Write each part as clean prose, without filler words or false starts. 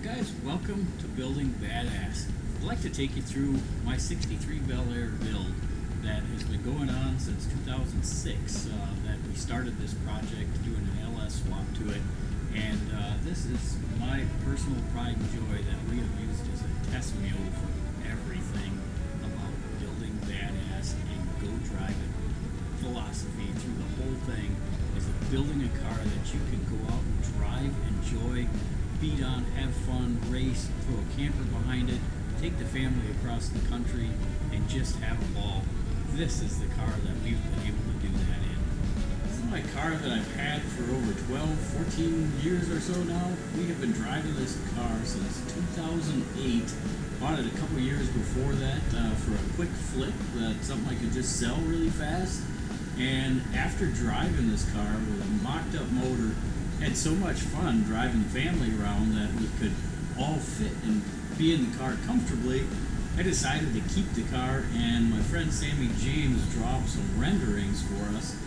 guys, welcome to Building Badazz. I'd like to take you through my 63 Belair build that has been going on since 2006 that we started this project doing an LS swap to it, and this is my personal pride and joy that we have used as a test mule for everything about building Badazz and go drive it philosophy through the whole thing is building a car that you can go out and drive, enjoy, beat on, have fun, race, throw a camper behind it, take the family across the country, and just have a ball. This is the car that we've been able to do that in. This is my car that I've had for over 14 years or so now. We have been driving this car since 2008. Bought it a couple years before that for a quick flip, something I could just sell really fast. And after driving this car with a mocked up motor, had so much fun driving the family around that we could all fit and be in the car comfortably, I decided to keep the car, and my friend Sammy James drew up some renderings for us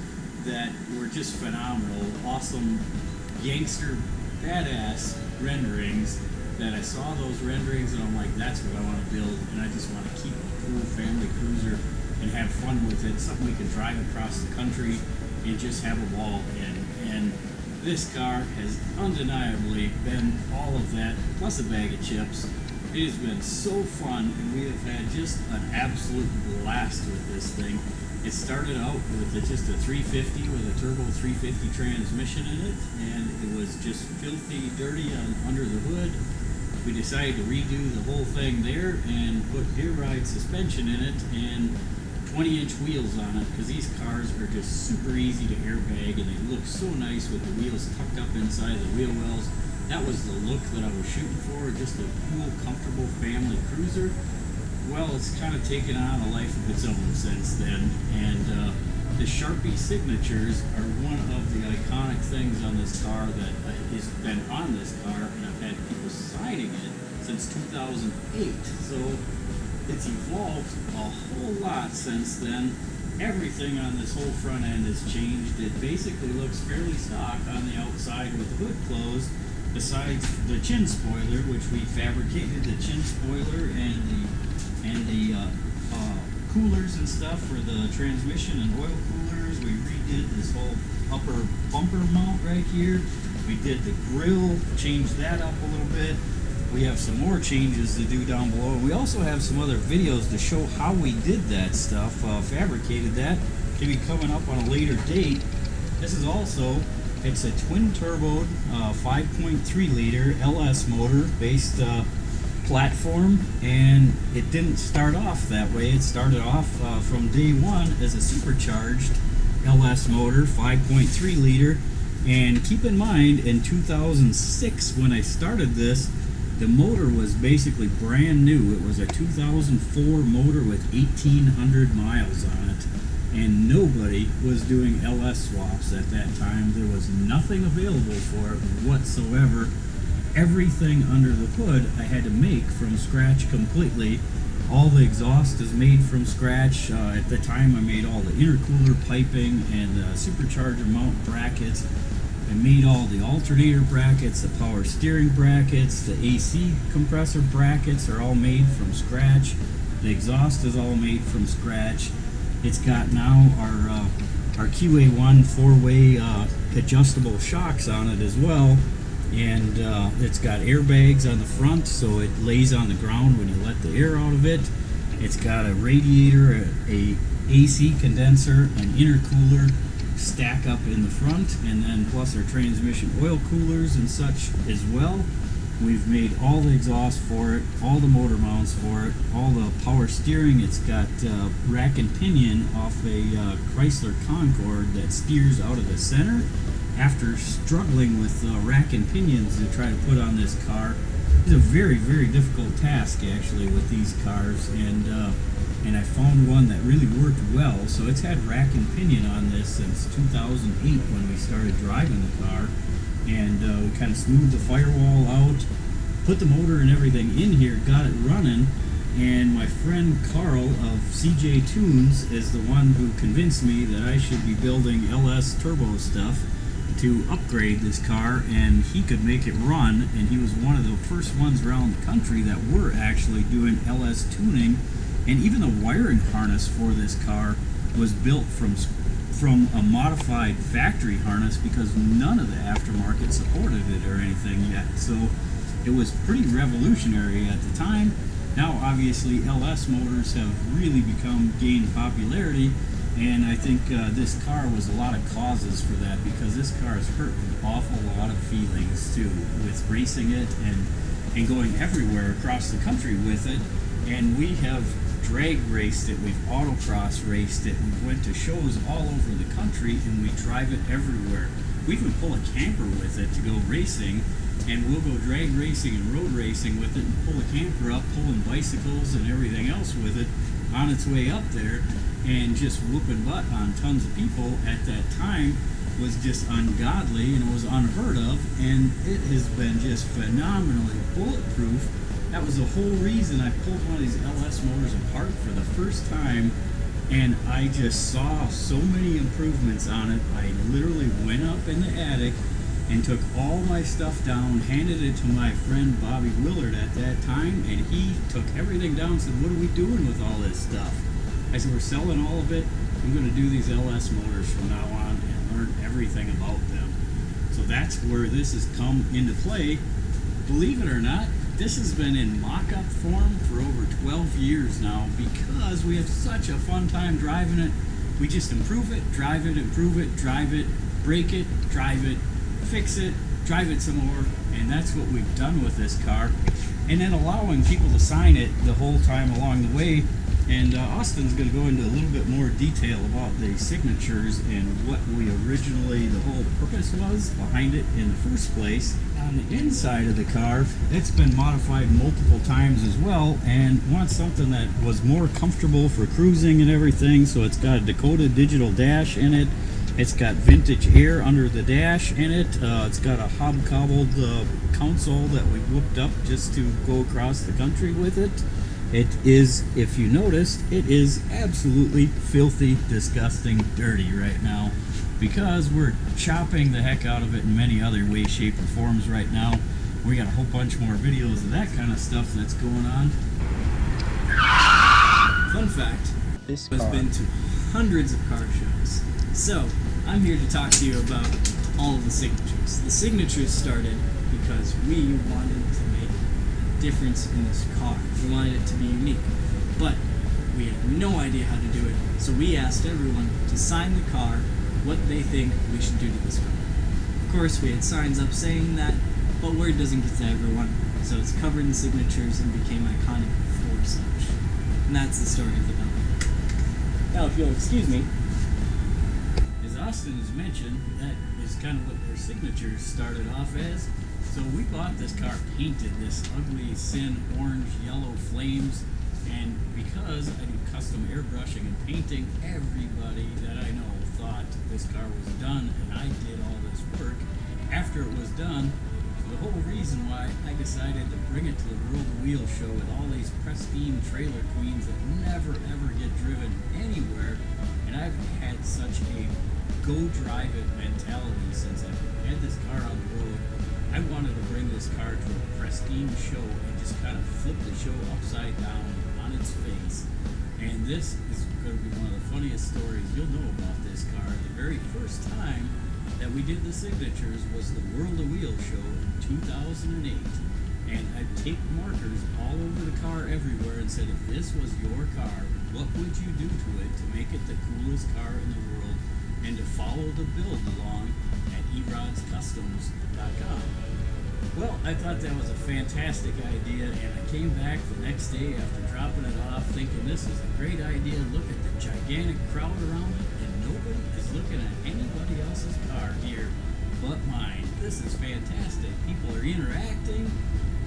that were just phenomenal, awesome gangster badass renderings that I saw those renderings and I'm like, that's what I want to build, and I just want to keep a cool family cruiser and have fun with it, something we can drive across the country and just have a ball in. And this car has undeniably been all of that, plus a bag of chips. It has been so fun, and we have had just an absolute blast with this thing. It started out with just a 350 with a turbo 350 transmission in it, and it was just filthy dirty under the hood. We decided to redo the whole thing there and put gear ride suspension in it and 20-inch wheels on it, because these cars are just super easy to airbag and they look so nice with the wheels tucked up inside the wheel wells. That was the look that I was shooting for, just a cool, comfortable family cruiser. Well, it's kind of taken on a life of its own since then, and the Sharpie signatures are one of the iconic things on this car that has been on this car, and I've had people signing it since 2008. So it's evolved a whole lot since then. Everything on this whole front end has changed. It basically looks fairly stock on the outside with the hood closed, besides the chin spoiler, which we fabricated the chin spoiler and the coolers and stuff for the transmission and oil coolers. We redid this whole upper bumper mount right here. We did the grill, changed that up a little bit. We have some more changes to do down below. We also have some other videos to show how we did that stuff, fabricated that. It'll be coming up on a later date. This is also, it's a twin turbo 5.3 liter LS motor based platform, and it didn't start off that way. It started off from day one as a supercharged LS motor, 5.3 liter. And keep in mind, in 2006 when I started this, the motor was basically brand new. It was a 2004 motor with 1,800 miles on it, and nobody was doing LS swaps at that time. There was nothing available for it whatsoever. Everything under the hood I had to make from scratch completely. All the exhaust is made from scratch. At the time I made all the intercooler piping and the supercharger mount brackets. I made all the alternator brackets, the power steering brackets, the AC compressor brackets are all made from scratch. The exhaust is all made from scratch. It's got now our QA1 four-way adjustable shocks on it as well, and it's got airbags on the front so it lays on the ground when you let the air out of it. It's got a radiator, a AC condenser, an intercooler stack up in the front, and then plus our transmission oil coolers and such as well. We've made all the exhaust for it, all the motor mounts for it, all the power steering. It's got rack and pinion off a Chrysler Concorde that steers out of the center. After struggling with rack and pinions to try to put on this car, it's a very, very difficult task actually with these cars, and I found one that really worked well. So it's had rack and pinion on this since 2008 when we started driving the car, and we kind of smoothed the firewall out, put the motor and everything in here, got it running, and my friend Carl of CJ Tunes is the one who convinced me that I should be building LS turbo stuff. to upgrade this car, and he could make it run, and he was one of the first ones around the country that were actually doing LS tuning. And even the wiring harness for this car was built from a modified factory harness, because none of the aftermarket supported it or anything yet. So it was pretty revolutionary at the time. Now obviously LS motors have really gained popularity, and I think this car was a lot of causes for that, because this car has hurt an awful lot of feelings too, with racing it and going everywhere across the country with it. And we have drag raced it, we've autocross raced it, we went to shows all over the country, and we drive it everywhere. We even pull a camper with it to go racing, and we'll go drag racing and road racing with it, and pull a camper up, pulling bicycles and everything else with it on its way up there, and just whooping butt on tons of people. At that time was just ungodly, and it was unheard of, and it has been just phenomenally bulletproof. That was the whole reason I pulled one of these LS motors apart for the first time, and I just saw so many improvements on it. I literally went up in the attic and took all my stuff down, handed it to my friend Bobby Willard at that time, and he took everything down and said, "What are we doing with all this stuff?" I said, "We're selling all of it. I'm going to do these LS motors from now on and learn everything about them." So that's where this has come into play. Believe it or not, this has been in mock-up form for over 12 years now, because we have such a fun time driving it. We just improve it, drive it, improve it, drive it, break it, drive it, fix it, drive it some more, and that's what we've done with this car. And then allowing people to sign it the whole time along the way. And Austin's going to go into a little bit more detail about the signatures and what the whole purpose was behind it in the first place. On the inside of the car, it's been modified multiple times as well, and wants something that was more comfortable for cruising and everything. So it's got a Dakota digital dash in it. It's got vintage air under the dash in it. It's got a hobcobbled console that we whooped up just to go across the country with it. It is, if you noticed, it is absolutely filthy, disgusting, dirty right now, because we're chopping the heck out of it in many other ways, shape, or forms right now. We got a whole bunch more videos of that kind of stuff that's going on. Fun fact, this has been to hundreds of car shows. So, I'm here to talk to you about all of the signatures. The signatures started because we wanted to make a difference in this car. We wanted it to be unique, but we had no idea how to do it. So we asked everyone to sign the car what they think we should do to this car. Of course, we had signs up saying that, but word doesn't get to everyone, so it's covered in signatures and became iconic for such. And that's the story of the Belair. Now, if you'll excuse me, as Austin has mentioned, that is kind of what their signatures started off as. So we bought this car painted this ugly sin orange yellow flames, and because I do custom airbrushing and painting, everybody that I know thought this car was done, and I did all this work after it was done. So the whole reason why I decided to bring it to the World of Wheels show with all these pristine trailer queens that never ever get driven anywhere, and I've had such a go drive it mentality since I've had this car on the road. I wanted to bring this car to a pristine show and just kind of flip the show upside down on its face. And this is going to be one of the funniest stories you'll know about this car. The very first time that we did the signatures was the World of Wheels show in 2008. And I taped markers all over the car everywhere and said, if this was your car, what would you do to it to make it the coolest car in the world, and to follow the build along at erodscustoms.com. Well, I thought that was a fantastic idea, and I came back the next day after dropping it off thinking this is a great idea. Look at the gigantic crowd around it, and nobody is looking at anybody else's car here but mine. This is fantastic. People are interacting,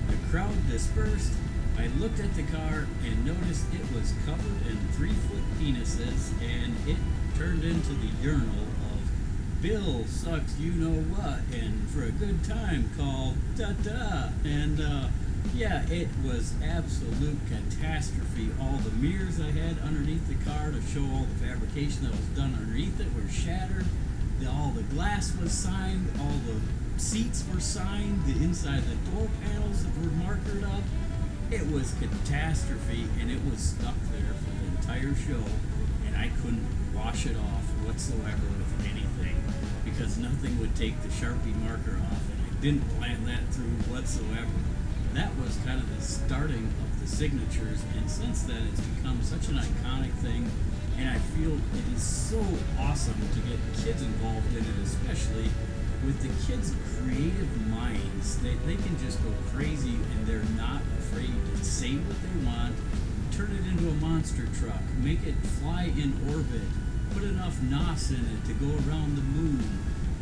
the crowd dispersed. I looked at the car and noticed it was covered in 3-foot penises, and it turned into the urinal of Bill Sucks You Know What, and for a good time called Da-Da. And yeah, it was absolute catastrophe. All the mirrors I had underneath the car to show all the fabrication that was done underneath it were shattered. all the glass was signed, all the seats were signed, the inside of the door panels were markered up. It was catastrophe, and it was stuck there for the entire show, and I couldn't wash it off whatsoever with anything because nothing would take the Sharpie marker off, and I didn't plan that through whatsoever. That was kind of the starting of the signatures, and since then it's become such an iconic thing, and I feel it is so awesome to get kids involved in it, especially with the kids' creative minds. They can just go crazy, and they're not afraid to say what they want, turn it into a monster truck, make it fly in orbit, put enough NOS in it to go around the moon.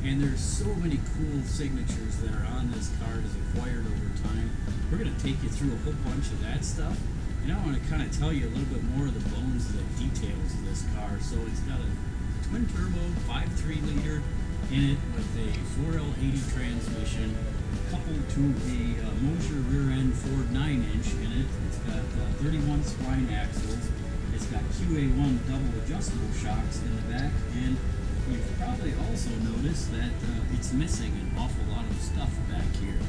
And there's so many cool signatures that are on this card as acquired over time. We're going to take you through a whole bunch of that stuff. And I want to kind of tell you a little bit more of the bones of the details of this car. So it's got a twin turbo 5.3 liter in it with a 4L80 transmission coupled to a Mosier rear end Ford 9-inch in it. It's got 31 spline axles. It's got QA1 double adjustable shocks in the back, and you've probably also noticed that it's missing an awful lot of stuff back here.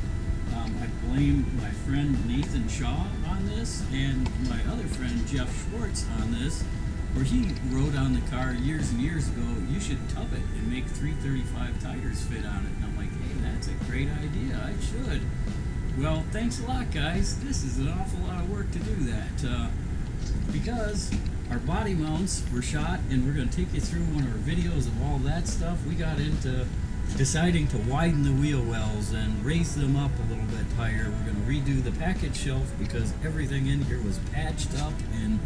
I blame my friend Nathan Shaw on this, and my other friend Jeff Schwartz on this, where he wrote on the car years and years ago, you should tub it and make 335 tires fit on it. And I'm like, hey, that's a great idea, I should. Well, thanks a lot, guys. This is an awful lot of work to do that. Because our body mounts were shot, and we're going to take you through one of our videos of all that stuff. We got into deciding to widen the wheel wells and raise them up a little bit higher. We're going to redo the package shelf because everything in here was patched up and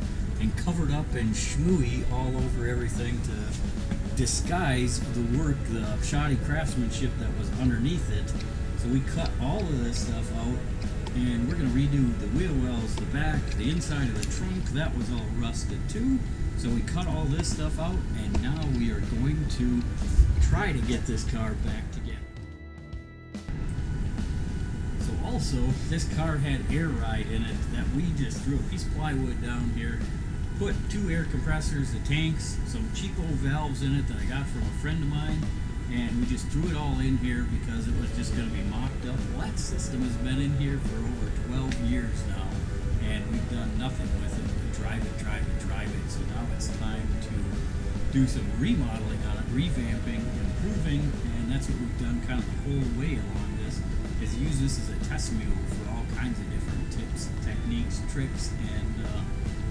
covered up and schmooey all over everything to disguise the work, the shoddy craftsmanship that was underneath it. So we cut all of this stuff out, and we're going to redo the wheel wells, the back, the inside of the trunk. That was all rusted too. So we cut all this stuff out, and now we are going to try to get this car back together. So also, this car had air ride in it that we just threw a piece of plywood down here, put 2 air compressors, the tanks, some Chico valves in it that I got from a friend of mine, and we just threw it all in here because it was just going to be mocked up. Well, that system has been in here for over 12 years now, and we've done nothing with it but drive it. So now it's time to do some remodeling on it, revamping, improving, and that's what we've done kind of the whole way along this, is use this as a test mule for all kinds of different tips, techniques, tricks,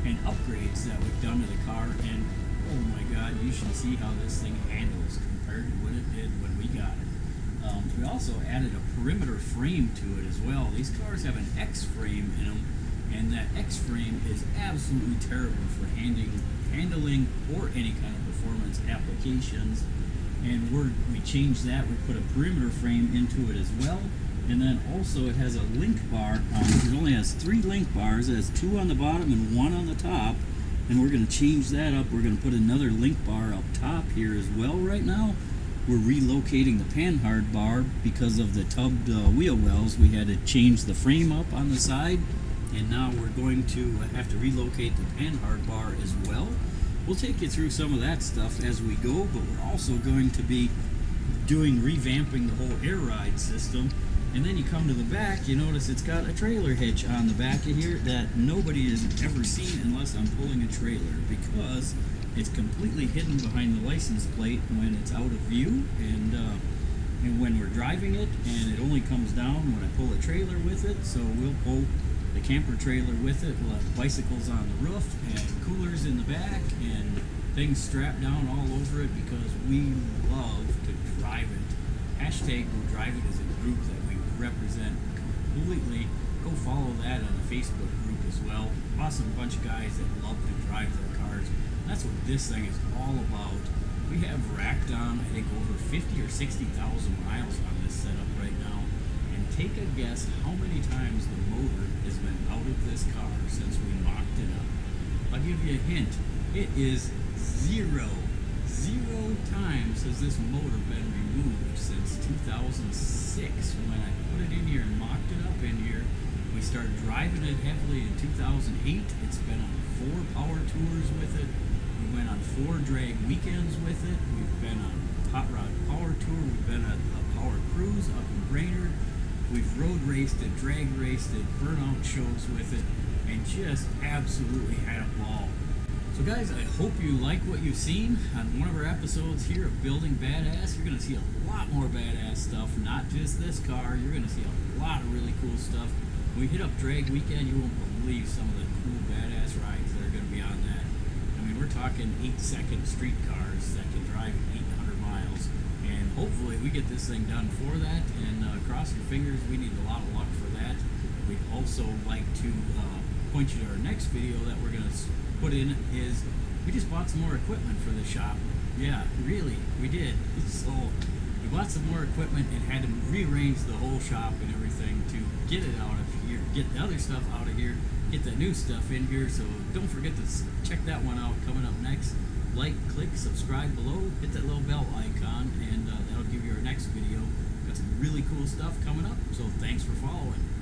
and upgrades that we've done to the car. And oh my god, you should see how this thing handles compared to what it did when we got it. We also added a perimeter frame to it as well. These cars have an X frame in them, and that X frame is absolutely terrible for handling or any kind of performance applications. And we changed that. We put a perimeter frame into it as well. And then also it has a link bar. It only has 3 link bars. It has 2 on the bottom and 1 on the top. And we're going to change that up. We're going to put another link bar up top here as well right now. We're relocating the panhard bar because of the tubbed wheel wells. We had to change the frame up on the side. And now we're going to have to relocate the panhard bar as well. We'll take you through some of that stuff as we go, but we're also going to be revamping the whole air ride system. And then you come to the back, you notice it's got a trailer hitch on the back of here that nobody has ever seen unless I'm pulling a trailer, because it's completely hidden behind the license plate when it's out of view, and when we're driving it, and it only comes down when I pull a trailer with it. So we'll pull the camper trailer with it. We'll have bicycles on the roof and coolers in the back and things strapped down all over it because we love to drive it. Hashtag Go Drive It is a group that we represent completely. Go follow that on the Facebook group as well. Awesome bunch of guys that love to drive their cars. That's what this thing is all about. We have racked on, I think, over 50 or 60,000 miles on this setup right now. And take a guess how many times the motor has been out of this car since we mocked it up. I'll give you a hint. It is 0 times has this motor been removed since 2006 when I put it in here and mocked it up in here. We started driving it heavily in 2008. It's been on 4 power tours with it. We went on 4 drag weekends with it. We've been on Hot Rod Power Tour. We've been at a Power Cruise up in Brainerd. We've road raced it, drag raced it, burnout shows with it, and just absolutely had a ball. So guys, I hope you like what you've seen on one of our episodes here of Building Badazz. You're going to see a lot more badass stuff, not just this car. You're going to see a lot of really cool stuff. When we hit up drag weekend, you won't believe some of the cool badass rides that are going to be on that. I mean, we're talking 8-second street cars that can drive 800 miles. And hopefully we get this thing done for that. And cross your fingers, we need a lot of luck for that. We'd also like to point you to our next video that we're going to put in is we just bought some more equipment for the shop. Yeah, really, we did. So we bought some more equipment and had to rearrange the whole shop and everything to get it out of here, get the other stuff out of here, get the new stuff in here. So don't forget to check that one out coming up next. Like, click, subscribe below, hit that little bell icon, and that'll give you our next video. Got some really cool stuff coming up, so thanks for following.